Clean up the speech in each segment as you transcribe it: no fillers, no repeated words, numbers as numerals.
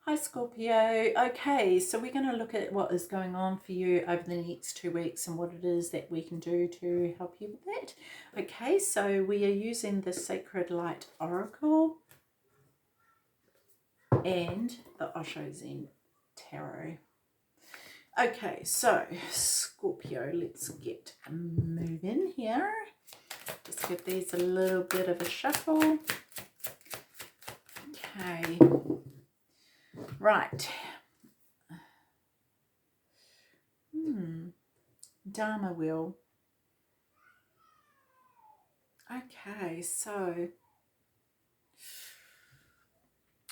Hi Scorpio. Okay, so we're going to look at what is going on for you over the next 2 weeks and what it is that we can do to help you with that. Okay, so we are using the Sacred Light Oracle and the Osho Zen Tarot. Okay, so Scorpio, let's get moving here. Let's give these a little bit of a shuffle. Okay. Right. Dharma wheel. Okay, so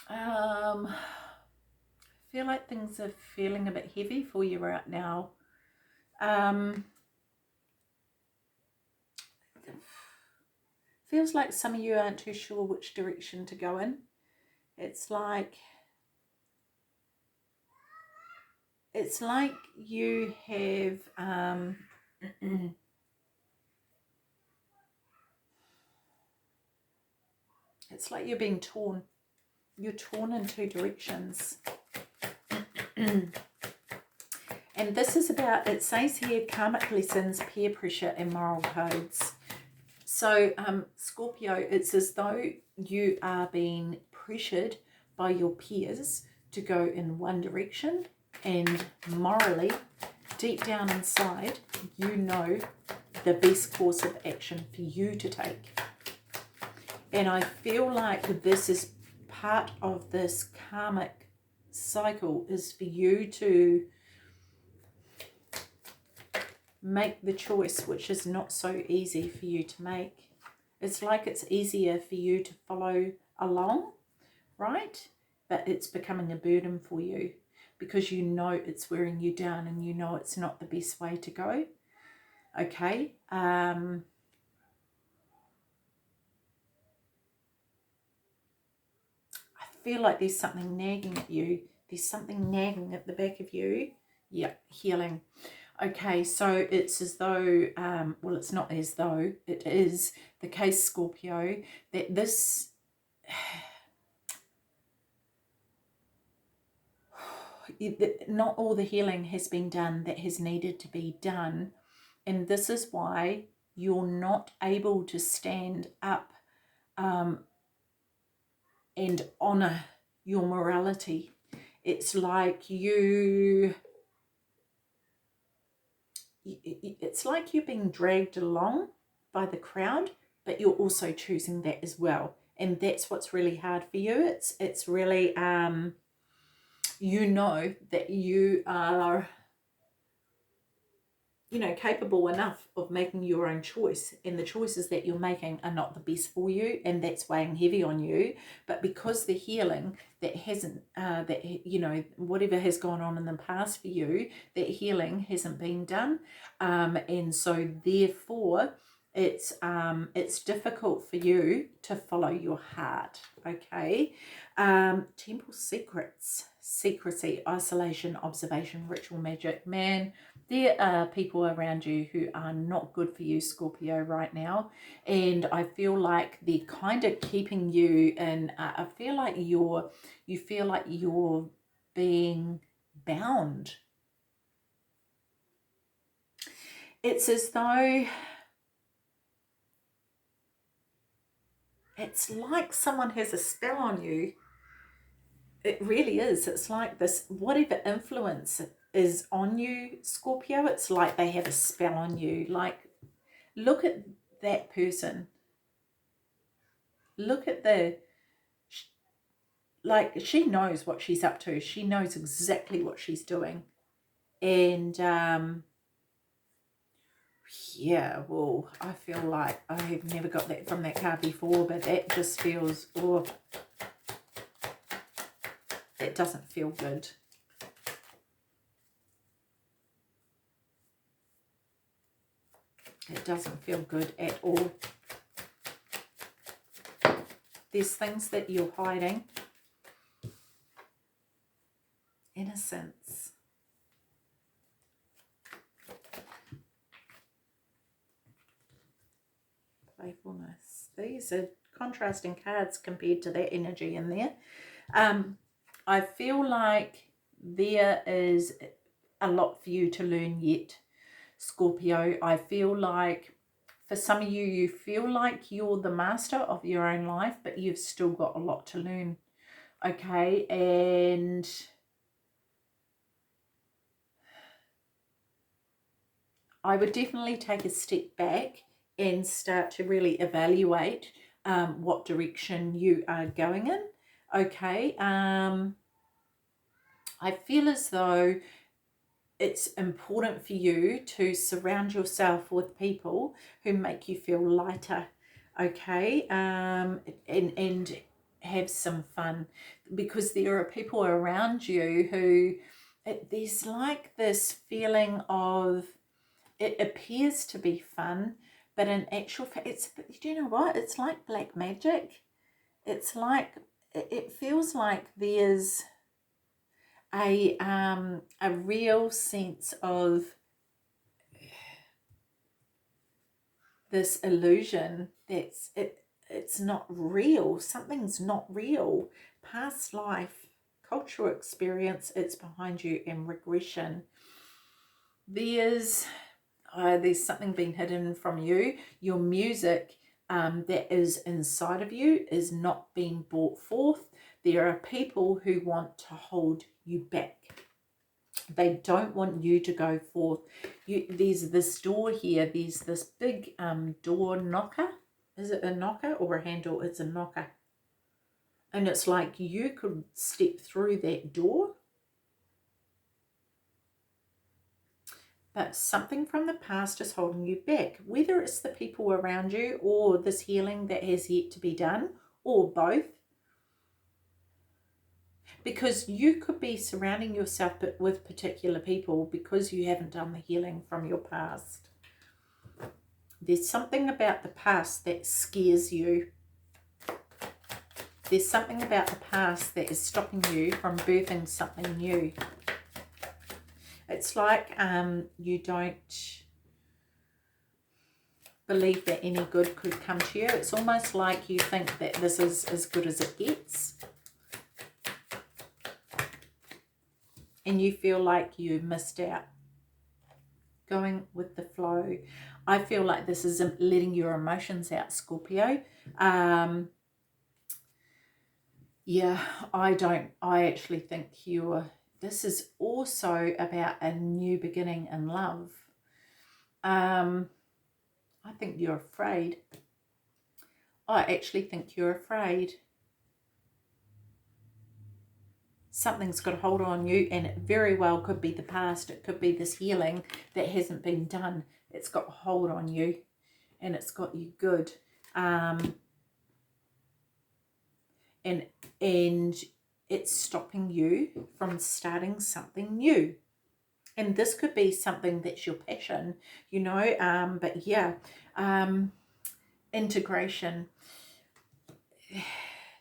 I feel like things are feeling a bit heavy for you right now. Feels like some of you aren't too sure which direction to go in. It's like you have it's like you're being torn. You're torn in two directions. And this is about, it says here, karmic lessons, peer pressure, and moral codes. So, Scorpio, it's as though you are being pressured by your peers to go in one direction, and morally, deep down inside, you know the best course of action for you to take. And I feel like this is part of this karmic cycle, is for you to make the choice, which is not so easy for you to make. It's like it's easier for you to follow along, right? But it's becoming a burden for you because you know it's wearing you down and you know it's not the best way to go. Okay. I feel like there's something nagging at you. There's something nagging at the back of you. Yeah, healing. Okay, so it's as though, well, it's not as though, it is the case, Scorpio, that this, not all the healing has been done that has needed to be done. And this is why you're not able to stand up and honor your morality. It's like it's like you're being dragged along by the crowd, but you're also choosing that as well. And that's what's really hard for you. It's really, you know that you are, capable enough of making your own choice, and the choices that you're making are not the best for you, and that's weighing heavy on you. But because the healing that hasn't, whatever has gone on in the past for you, that healing hasn't been done, and so therefore it's difficult for you to follow your heart. Okay. Temple secrets, secrecy, isolation, observation, ritual, magic. Man, there are people around you who are not good for you, Scorpio, right now. And I feel like they're kind of keeping you in, I feel like you feel like you're being bound. It's as though, it's like someone has a spell on you. It really is. It's like this, whatever influence is on you, Scorpio, it's like they have a spell on you. Like, look at that person. Look at like, she knows what she's up to. She knows exactly what she's doing. And, yeah, well, I feel like I've never got that from that card before, but that just feels, oh, it doesn't feel good. It doesn't feel good at all. There's things that you're hiding. Innocence. Playfulness. These are contrasting cards compared to that energy in there. I feel like there is a lot for you to learn yet, Scorpio. I feel like for some of you, you feel like you're the master of your own life, but you've still got a lot to learn. Okay, and I would definitely take a step back and start to really evaluate what direction you are going in. Okay, I feel as though it's important for you to surround yourself with people who make you feel lighter, okay, and have some fun, because there are people around you who there's like this feeling of it appears to be fun, but in actual fact, do you know what? It's like black magic. It's like it feels like there's a real sense of this illusion that's it's not real. Something's not real. Past life, cultural experience, it's behind you, and regression. There's something being hidden from you. Your music that is inside of you is not being brought forth. There are people who want to hold you back. They don't want you to go forth. There's this door here. There's this big door knocker. Is it a knocker or a handle? It's a knocker. And it's like you could step through that door, but something from the past is holding you back, whether it's the people around you or this healing that has yet to be done, or both. Because you could be surrounding yourself with particular people because you haven't done the healing from your past. There's something about the past that scares you. There's something about the past that is stopping you from birthing something new. It's like you don't believe that any good could come to you. It's almost like you think that this is as good as it gets. And you feel like you missed out. Going with the flow. I feel like this is letting your emotions out, Scorpio. Yeah, I actually think this is also about a new beginning in love. I think you're afraid. I actually think you're afraid. Something's got a hold on you, and it very well could be the past. It could be this healing that hasn't been done. It's got a hold on you, and it's got you good. And it's stopping you from starting something new. And this could be something that's your passion, you know. But yeah, integration.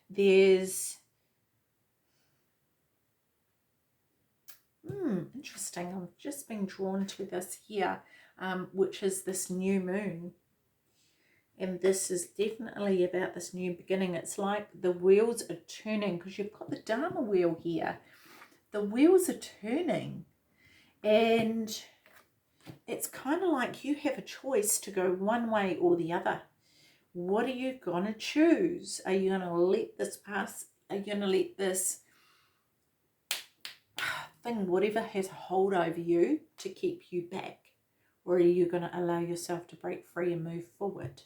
There's interesting. I've just been drawn to this here, which is this new moon. And this is definitely about this new beginning. It's like the wheels are turning, because you've got the Dharma wheel here. The wheels are turning, and it's kind of like you have a choice to go one way or the other. What are you going to choose? Are you going to let this pass? Are you going to let this thing, whatever has a hold over you, to keep you back? Or are you going to allow yourself to break free and move forward?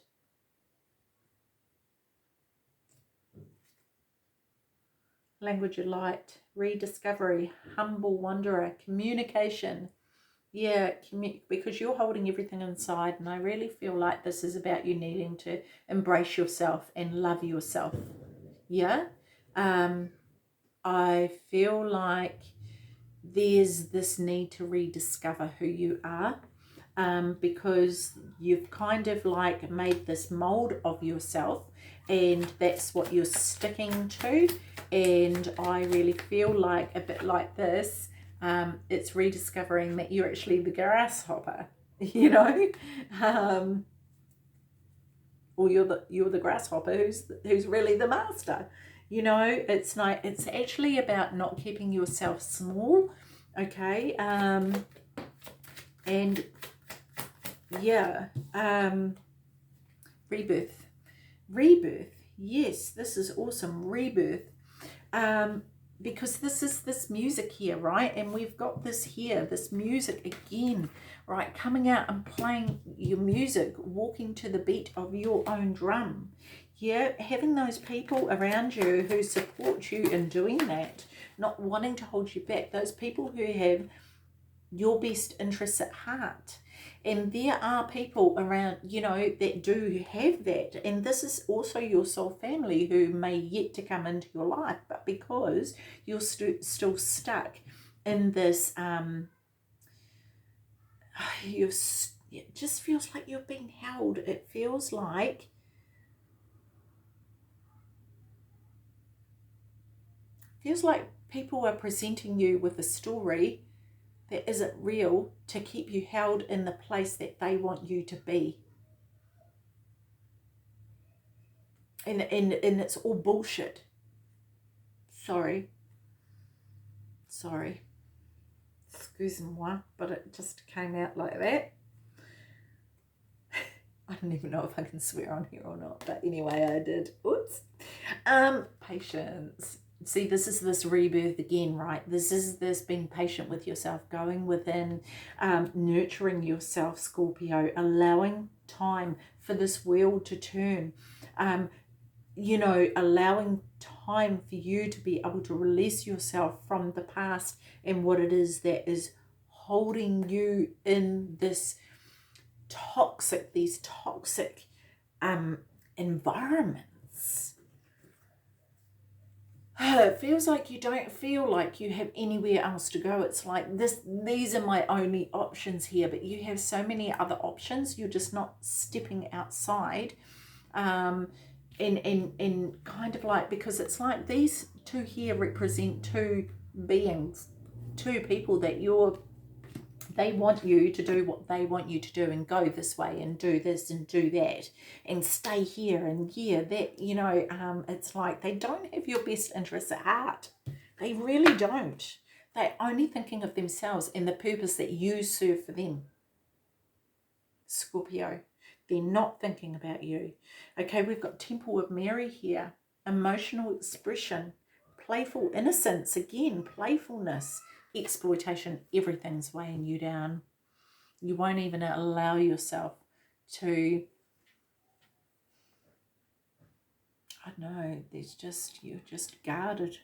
Language of light, rediscovery, humble wanderer, communication. Yeah, because you're holding everything inside, and I really feel like this is about you needing to embrace yourself and love yourself. Yeah, I feel like there's this need to rediscover who you are, because you've kind of like made this mold of yourself, and that's what you're sticking to. And I really feel like a bit like this, it's rediscovering that you're actually the grasshopper, you know, or you're the grasshopper who's really the master, You know, it's like, it's actually about not keeping yourself small, okay? And yeah, rebirth. Yes, this is awesome. Rebirth. Because this is this music here, right? And we've got this here, this music again, right? Coming out and playing your music, walking to the beat of your own drum. Yeah, having those people around you who support you in doing that, not wanting to hold you back, those people who have your best interests at heart. And there are people around, you know, that do have that. And this is also your soul family who may yet to come into your life, but because you're still stuck in this, it just feels like you're being held. It feels like people are presenting you with a story that isn't real to keep you held in the place that they want you to be. And it's all bullshit. Sorry. Excuse-moi, but it just came out like that. I don't even know if I can swear on here or not, but anyway, I did. Oops. Patience. See, this is this rebirth again, right? This is this being patient with yourself, going within, nurturing yourself, Scorpio, allowing time for this wheel to turn, you know, allowing time for you to be able to release yourself from the past and what it is that is holding you in these toxic environments. It feels like you don't feel like you have anywhere else to go. It's like these are my only options here, but you have so many other options. You're just not stepping outside. And kind of like, because it's like these two here represent two beings, two people that they want you to do what they want you to do and go this way and do this and do that and stay here and yeah, that, you know, it's like they don't have your best interests at heart. They really don't. They're only thinking of themselves and the purpose that you serve for them, Scorpio. They're not thinking about you. Okay, we've got Temple of Mary here. Emotional expression, playful innocence, again, playfulness, exploitation, everything's weighing you down. You won't even allow yourself to, I don't know, you're just guarded.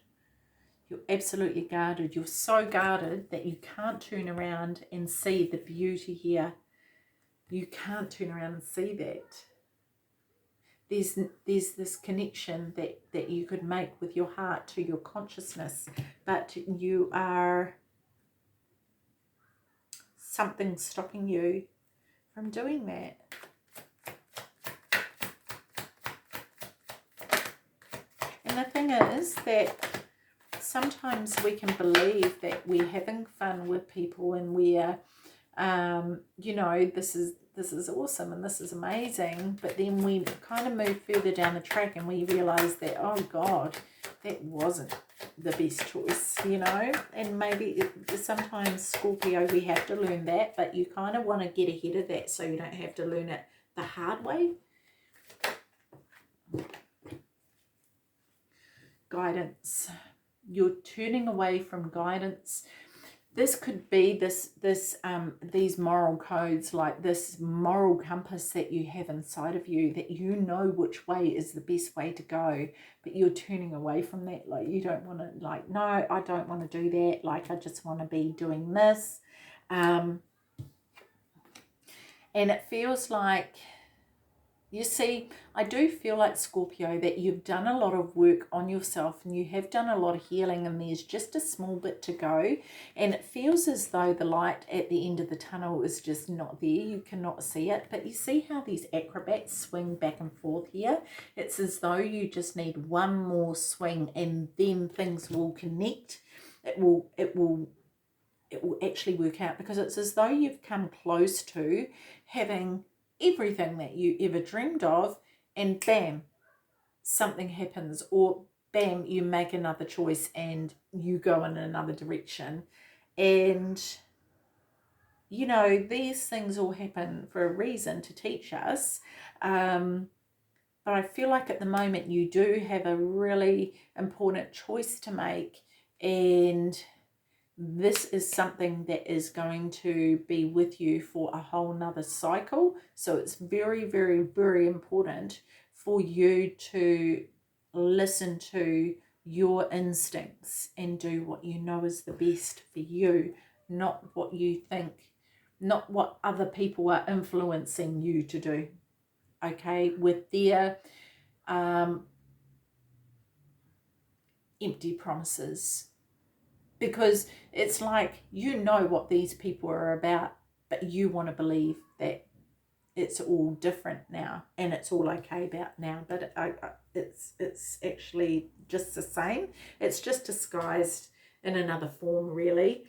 You're absolutely guarded. You're so guarded that you can't turn around and see the beauty here. You can't turn around and see that. There's this connection that you could make with your heart to your consciousness, but you are, something stopping you from doing that. And the thing is that sometimes we can believe that we're having fun with people and we're, you know, this is awesome and this is amazing, but then we kind of move further down the track and we realize that, oh God, that wasn't the best choice, you know. And maybe sometimes, Scorpio, we have to learn that, but you kind of want to get ahead of that so you don't have to learn it the hard way. Guidance. You're turning away from guidance. This could be these moral codes, like this moral compass that you have inside of you, that you know which way is the best way to go, but you're turning away from that. Like, you don't want to, like, no, I don't want to do that. Like, I just want to be doing this. And it feels like, you see, I do feel like, Scorpio, that you've done a lot of work on yourself and you have done a lot of healing, and there's just a small bit to go. And it feels as though the light at the end of the tunnel is just not there. You cannot see it. But you see how these acrobats swing back and forth here? It's as though you just need one more swing and then things will connect. It will actually work out, because it's as though you've come close to having everything that you ever dreamed of, and bam, something happens, or bam, you make another choice and you go in another direction. And, you know, these things all happen for a reason, to teach us. But I feel like at the moment you do have a really important choice to make, and this is something that is going to be with you for a whole nother cycle. So it's very, very, very important for you to listen to your instincts and do what you know is the best for you, not what you think, not what other people are influencing you to do. Okay, with their empty promises, because it's like, you know what these people are about, but you want to believe that it's all different now and it's all okay about now, but it's actually just the same. It's just disguised in another form, really.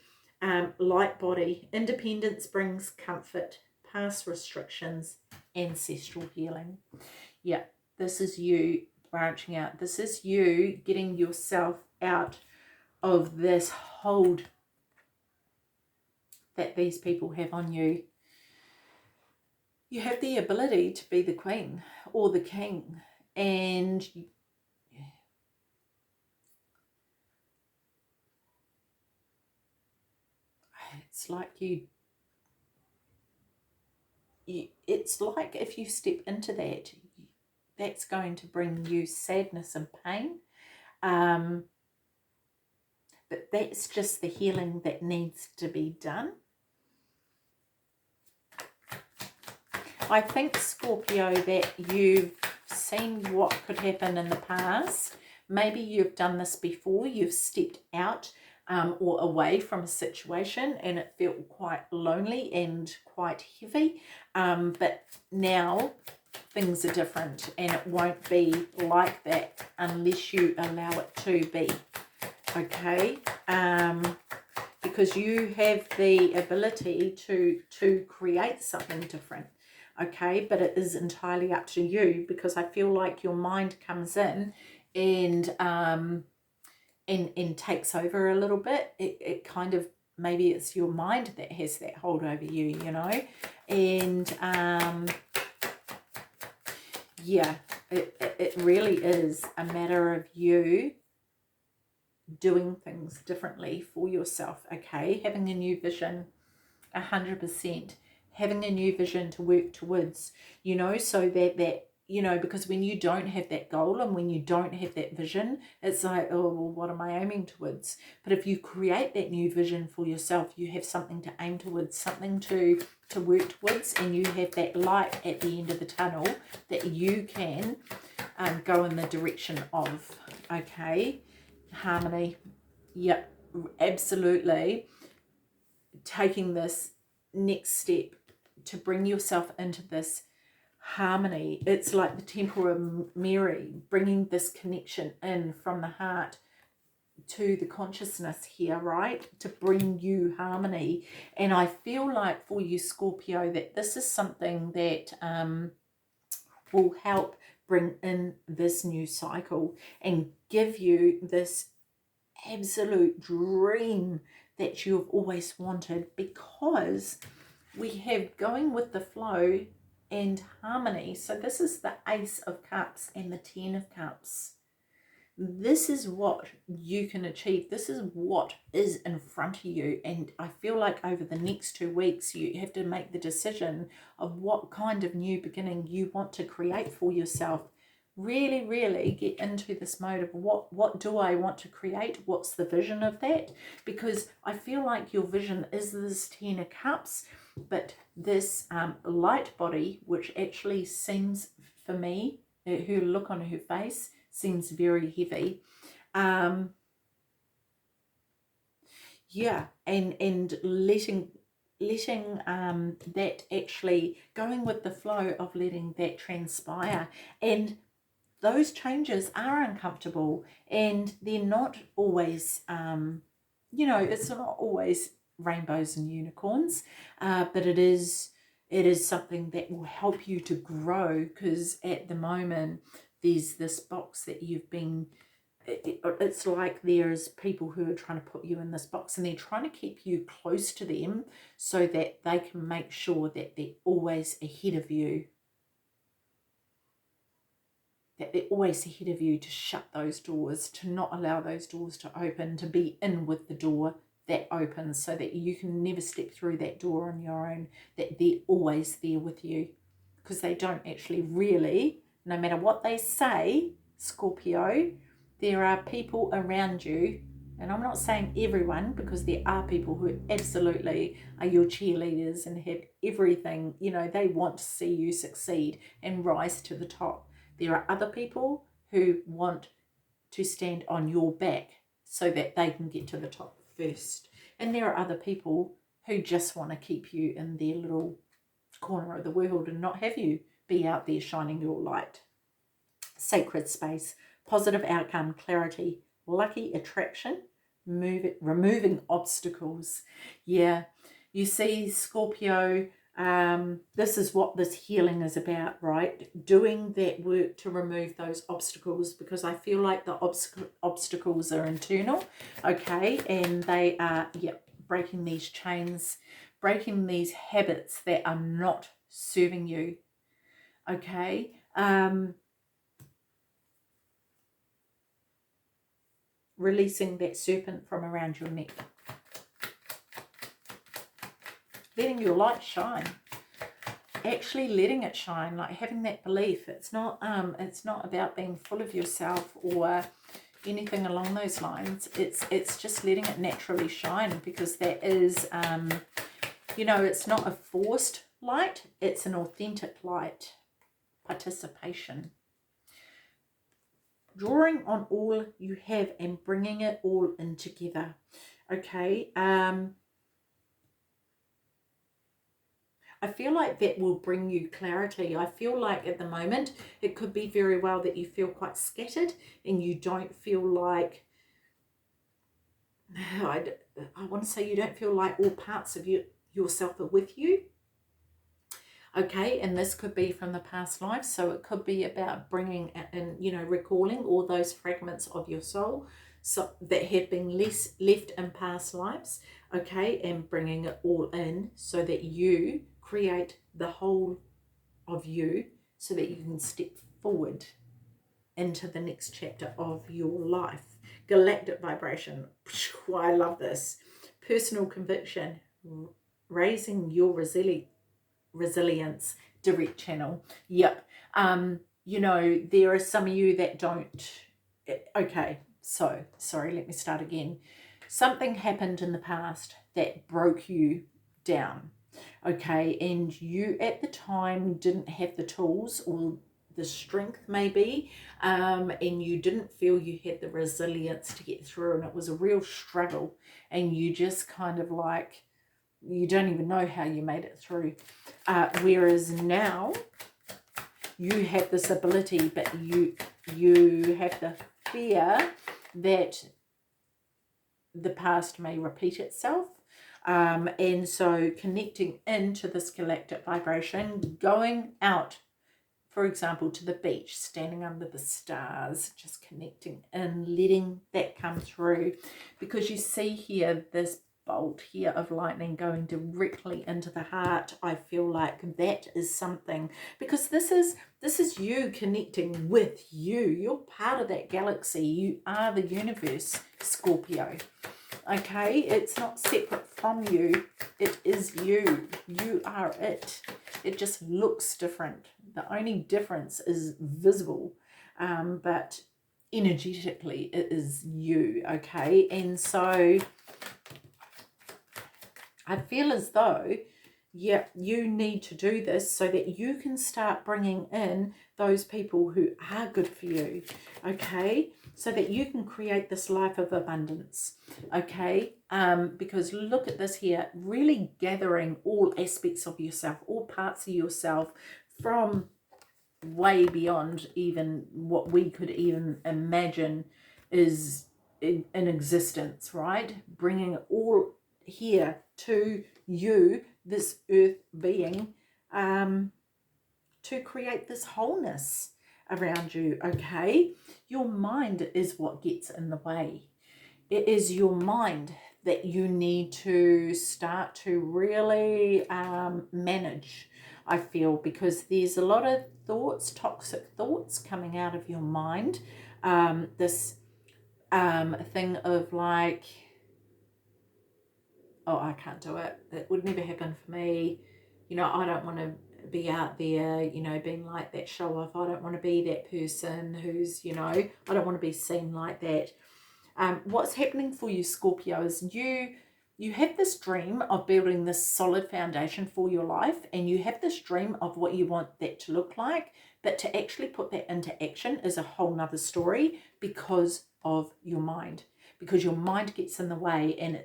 Light body, independence brings comfort, past restrictions, ancestral healing. Yeah, this is you branching out. This is you getting yourself out of this hold that these people have on you. You have the ability to be the queen or the king, and it's like it's like if you step into that, that's going to bring you sadness and pain. But that's just the healing that needs to be done. I think, Scorpio, that you've seen what could happen in the past. Maybe you've done this before. You've stepped out or away from a situation and it felt quite lonely and quite heavy. But now things are different and it won't be like that unless you allow it to be. Okay? Because you have the ability to create something different. Okay, but it is entirely up to you, because I feel like your mind comes in and takes over a little bit. It kind of, maybe it's your mind that has that hold over you, you know. And yeah, it really is a matter of you doing things differently for yourself. Okay, having a new vision, 100%. Having a new vision to work towards, you know, so that you know, because when you don't have that goal and when you don't have that vision, it's like, oh, well, what am I aiming towards? But if you create that new vision for yourself, you have something to aim towards, something to work towards, and you have that light at the end of the tunnel that you can go in the direction of. Okay, harmony. Yep, absolutely. Taking this next step to bring yourself into this harmony. It's like the Temple of Mary, bringing this connection in from the heart to the consciousness here, right? To bring you harmony. And I feel like for you, Scorpio, that this is something that will help bring in this new cycle and give you this absolute dream that you've always wanted, because we have going with the flow and harmony. So this is the Ace of Cups and the Ten of Cups. This is what you can achieve. This is what is in front of you. And I feel like over the next 2 weeks, you have to make the decision of what kind of new beginning you want to create for yourself. Really, really get into this mode of what do I want to create? What's the vision of that? Because I feel like your vision is this Ten of Cups, but this light body, which actually seems, for me, her look on her face seems very heavy. Yeah, and letting that actually, going with the flow of letting that transpire. And those changes are uncomfortable and they're not always, you know, it's not always rainbows and unicorns, but it is something that will help you to grow, because at the moment there's this box that you've been it's like there's people who are trying to put you in this box, and they're trying to keep you close to them so that they can make sure that they're always ahead of you. That they're always ahead of you, to shut those doors, to not allow those doors to open, to be in with the door that opens so that you can never step through that door on your own, that they're always there with you. Because they don't actually really, no matter what they say, Scorpio, there are people around you, and I'm not saying everyone, because there are people who absolutely are your cheerleaders and have everything, you know, they want to see you succeed and rise to the top. There are other people who want to stand on your back so that they can get to the top first. And there are other people who just want to keep you in their little corner of the world and not have you be out there shining your light. Sacred space, positive outcome, clarity, lucky attraction, removing obstacles. Yeah, you see, Scorpio, this is what this healing is about, right? Doing that work to remove those obstacles, because I feel like the obstacles are internal, okay, and they are, breaking these chains, breaking these habits that are not serving you, okay. Releasing that serpent from around your neck, letting your light shine, actually letting it shine, like having that belief. It's not about being full of yourself or anything along those lines. It's just letting it naturally shine, because that is you know, it's not a forced light, it's an authentic light. Participation, drawing on all you have and bringing it all in together, okay. I feel like that will bring you clarity. I feel like at the moment it could be very well that you feel quite scattered and you don't feel like, I want to say, you don't feel like all parts of yourself are with you. Okay, and this could be from the past life, so it could be about bringing and, you know, recalling all those fragments of your soul so that have been left in past lives, okay, and bringing it all in so that you create the whole of you, so that you can step forward into the next chapter of your life. Galactic vibration, I love this. Personal conviction, raising your resilience, direct channel. Yep. You know, there are some of you that don't. Okay, so sorry, let me start again. Something happened in the past that broke you down, okay, and you at the time didn't have the tools or the strength maybe, and you didn't feel you had the resilience to get through, and it was a real struggle, and you just kind of like, you don't even know how you made it through. Whereas now you have this ability, but you have the fear that the past may repeat itself. And so connecting into this galactic vibration, going out, for example, to the beach, standing under the stars, just connecting in, letting that come through. Because you see here this bolt here of lightning going directly into the heart. I feel like that is something, because this is you connecting with you. You're part of that galaxy. You are the universe, Scorpio. Okay, it's not separate from you. It is you. You are it. It just looks different. The only difference is visible, but energetically it is you. Okay, and so I feel as though, yeah, you need to do this so that you can start bringing in those people who are good for you, okay, so that you can create this life of abundance, okay, because look at this here, really gathering all aspects of yourself, all parts of yourself from way beyond even what we could even imagine is in existence, right? Bringing it all here to you, this earth being, to create this wholeness. around you, okay? Your mind is what gets in the way. It is your mind that you need to start to really manage, I feel, because there's a lot of thoughts, toxic thoughts coming out of your mind. This thing of like, oh, I can't do it. It would never happen for me. You know, I don't want to be out there, you know, being like that show off. I don't want to be that person who's, you know, I don't want to be seen like that. What's happening for you, Scorpio, is you have this dream of building this solid foundation for your life, and you have this dream of what you want that to look like, but to actually put that into action is a whole nother story because of your mind. Because your mind gets in the way, and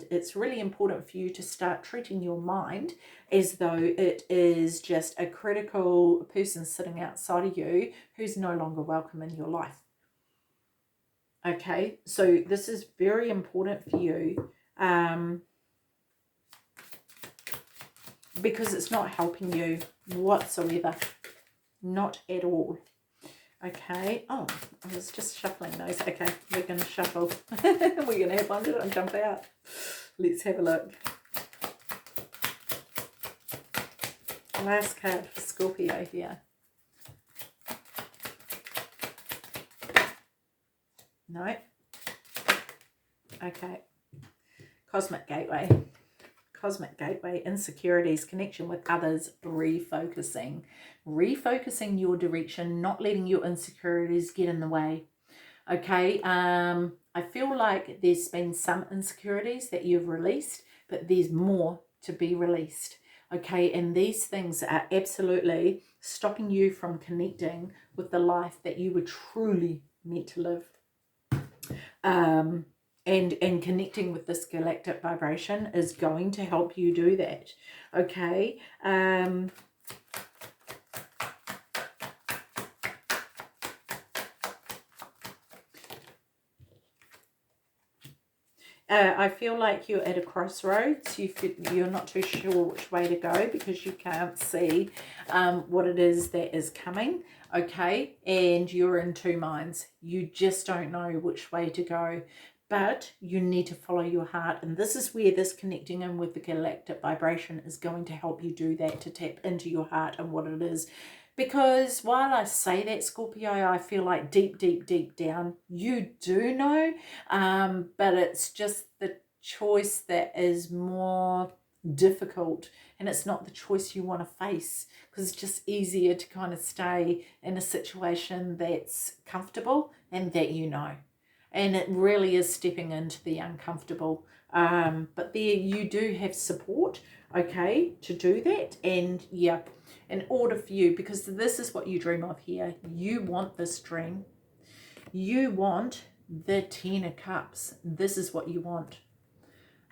it's really important for you to start treating your mind as though it is just a critical person sitting outside of you who's no longer welcome in your life. Okay, so this is very important for you because it's not helping you whatsoever, not at all. Okay, oh, I was just shuffling those. Okay, we're going to shuffle. We're going to have one and jump out. Let's have a look. Last card for Scorpio here. No. Okay. Cosmic Gateway. Cosmic Gateway, insecurities, connection with others, refocusing. Refocusing your direction, not letting your insecurities get in the way. Okay, I feel like there's been some insecurities that you've released, but there's more to be released. Okay, and these things are absolutely stopping you from connecting with the life that you were truly meant to live. And connecting with this galactic vibration is going to help you do that. Okay. I feel like you're at a crossroads. You're not too sure which way to go because you can't see what it is that is coming. Okay, and you're in two minds. You just don't know which way to go, but you need to follow your heart. And this is where this connecting in with the galactic vibration is going to help you do that, to tap into your heart and what it is. Because while I say that, Scorpio, I feel like deep, deep, deep down, you do know, but it's just the choice that is more difficult, and it's not the choice you want to face, because it's just easier to kind of stay in a situation that's comfortable and that you know. And it really is stepping into the uncomfortable. But there you do have support, okay, to do that. And yeah, in order for you, because this is what you dream of here. You want this dream. You want the 10 of Cups. This is what you want.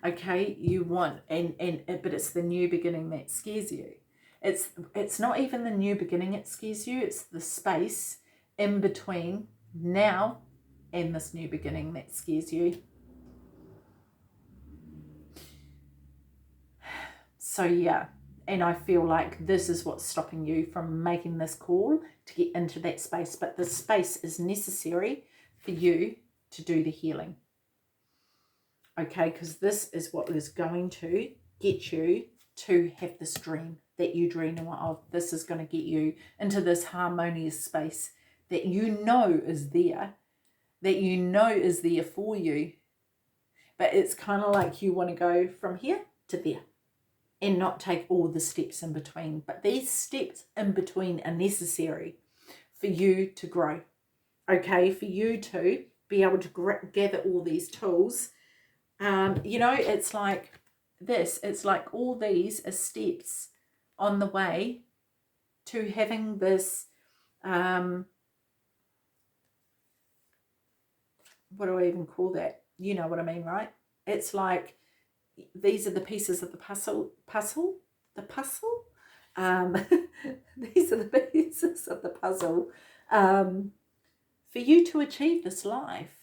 Okay, you want, but it's the new beginning that scares you. It's not even the new beginning that scares you. It's the space in between now and this new beginning that scares you. So yeah, and I feel like this is what's stopping you from making this call to get into that space. But the space is necessary for you to do the healing. Okay, because this is what is going to get you to have this dream that you dream of. This is going to get you into this harmonious space that you know is there, that you know is there for you. But it's kind of like you want to go from here to there and not take all the steps in between. But these steps in between are necessary for you to grow. Okay, for you to be able to gather all these tools. You know, it's like this. It's like all these are steps on the way to having this, what do I even call that? You know what I mean, right? It's like these are the pieces of the puzzle. These are the pieces of the puzzle for you to achieve this life.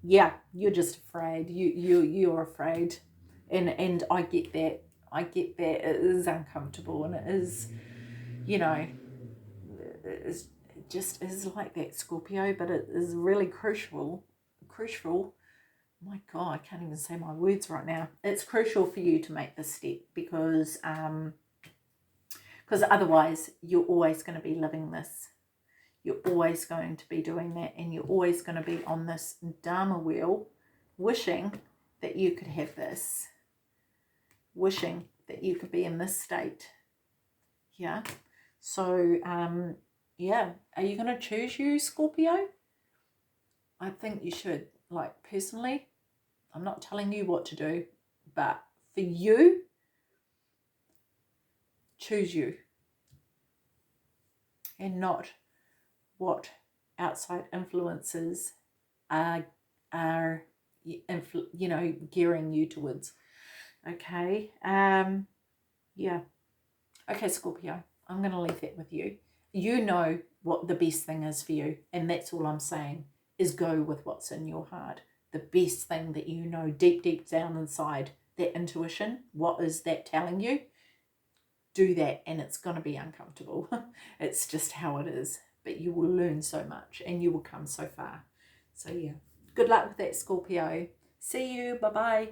Yeah, you're just afraid. You're afraid, and I get that. I get that it is uncomfortable, and it is, you know, it just is like that, Scorpio, but it is really crucial. My God, I can't even say my words right now. It's crucial for you to make this step, because otherwise you're always going to be living this. You're always going to be doing that, and you're always going to be on this Dharma wheel, wishing that you could have this, wishing that you could be in this state. Yeah. So, yeah. Are you going to choose you, Scorpio? I think you should. Like, personally, I'm not telling you what to do, but for you, choose you, and not what outside influences are gearing you towards. Okay. Yeah. Okay, Scorpio, I'm going to leave that with you. You know what the best thing is for you, and that's all I'm saying, is go with what's in your heart. The best thing that you know deep, deep down inside, that intuition, what is that telling you? Do that, and it's going to be uncomfortable. It's just how it is, but you will learn so much, and you will come so far. So yeah, good luck with that, Scorpio. See you. Bye-bye.